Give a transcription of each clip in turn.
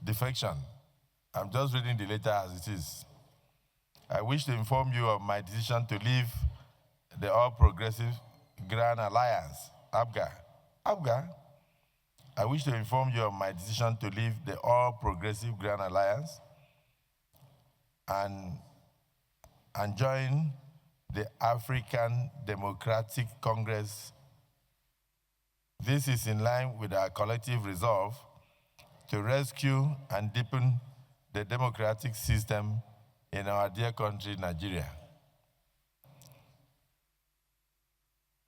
Defection. I'm just reading the letter as it is. I wish to inform you of my decision to leave the All Progressive Grand Alliance, ABGA. ABGA. I wish to inform you of my decision to leave the All Progressive Grand Alliance and join the African Democratic Congress. This is in line with our collective resolve to rescue and deepen the democratic system in our dear country, Nigeria.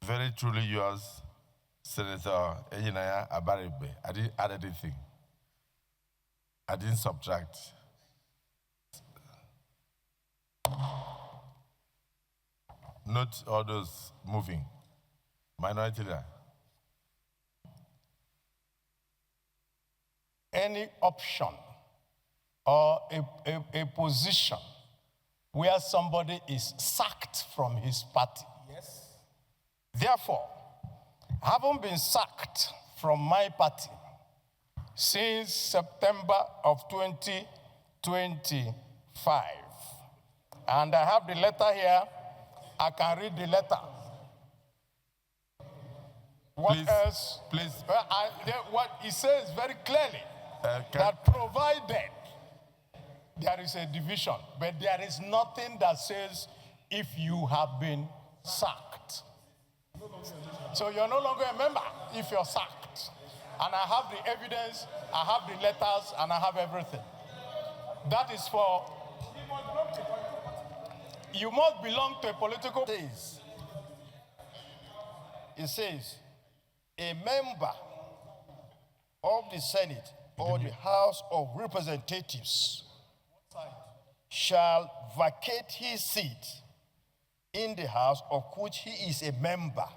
Very truly yours, Senator Abaribe. I didn't add anything. I didn't subtract. Note all those moving. Minority leader. Any option or a position where somebody is sacked from his party. Yes. Therefore, having been sacked from my party since September of 2025, and I have the letter here, I can read the letter. What please, else? Please. What he says very clearly, that provided there is a division, but there is nothing that says if you have been sacked. So you're no longer a member if you're sacked. And I have the evidence, I have the letters, and I have everything. That is for, you must belong to a political party. It says, a member of the Senate or the House of Representatives shall vacate his seat in the House of which he is a member.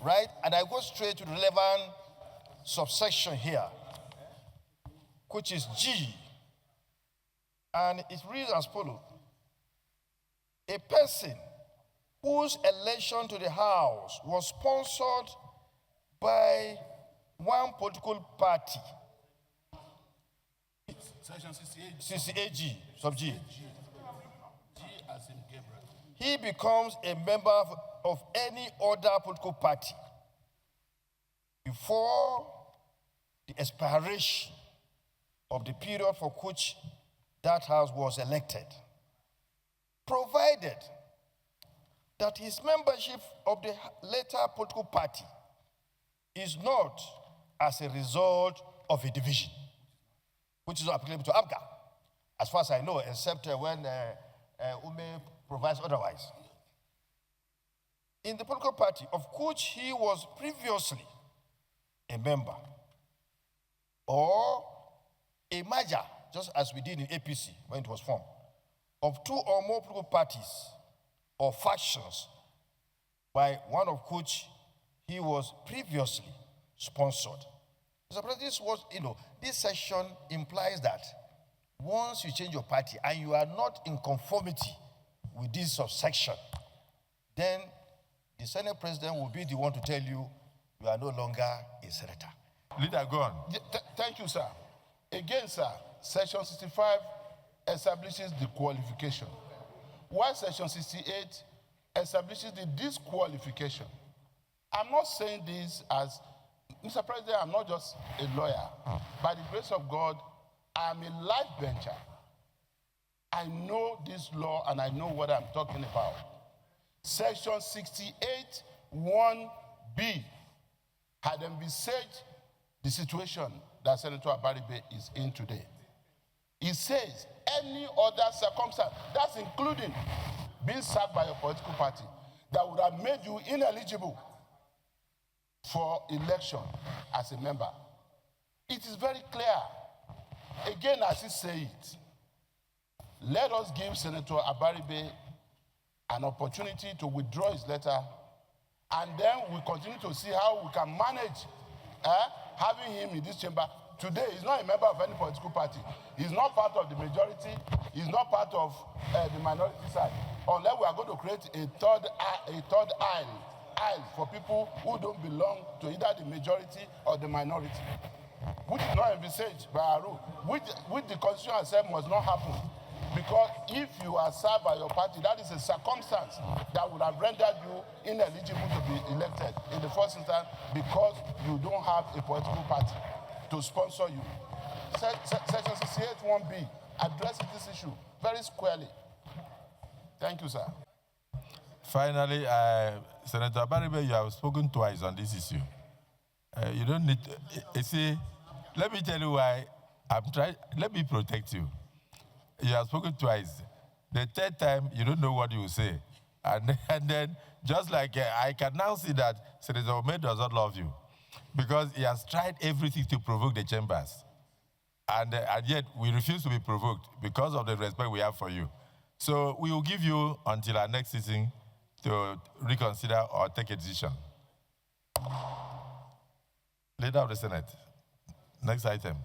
Right? And I go straight to the relevant subsection here, which is G. And it reads as follows. A person whose election to the House was sponsored by one political party. Section 68G, sub G. G as in Gabriel. He becomes a member of any other political party before the expiration of the period for which that house was elected, provided that his membership of the latter political party is not as a result of a division, which is not applicable to ABGA, as far as I know, except when Ume provides otherwise. In the political party of which he was previously a member, or a merger, just as we did in APC when it was formed, of two or more political parties or factions, by one of which he was previously sponsored. Mr. President, this section implies that once you change your party and you are not in conformity with this subsection, then the Senate President will be the one to tell you you are no longer a senator. Leader, go on. Thank you, sir. Again, sir, Section 65 establishes the qualification, while Section 68 establishes the disqualification. I'm not saying this as, Mr. President, I'm not just a lawyer. By the grace of God, I'm a life bencher. I know this law and I know what I'm talking about. Section 68, 1B had envisaged the situation that Senator Abaribe is in today. It says any other circumstance, that's including being sacked by your political party, that would have made you ineligible for election as a member. It is very clear. Again, as he said it, let us give Senator Abaribe an opportunity to withdraw his letter, and then we continue to see how we can manage having him in this chamber. Today, he's not a member of any political party. He's not part of the majority. He's not part of the minority side. Unless we are going to create a third aisle for people who don't belong to either the majority or the minority, which is not now envisaged by Aru, which the Constitution has said must not happen. Because if you are served by your party, that is a circumstance that would have rendered you ineligible to be elected in the first instance because you don't have a political party to sponsor you. Section 68(1)(b) addresses this issue very squarely. Thank you, sir. Finally, Senator Abaribe, you have spoken twice on this issue. You don't need to, you see, let me tell you why let me protect you. You have spoken twice. The third time, you don't know what you will say. And then, just like I can now see that Senator Ome does not love you because he has tried everything to provoke the chambers. And yet, we refuse to be provoked because of the respect we have for you. So we will give you until our next sitting to reconsider or take a decision. Leader of the Senate, next item.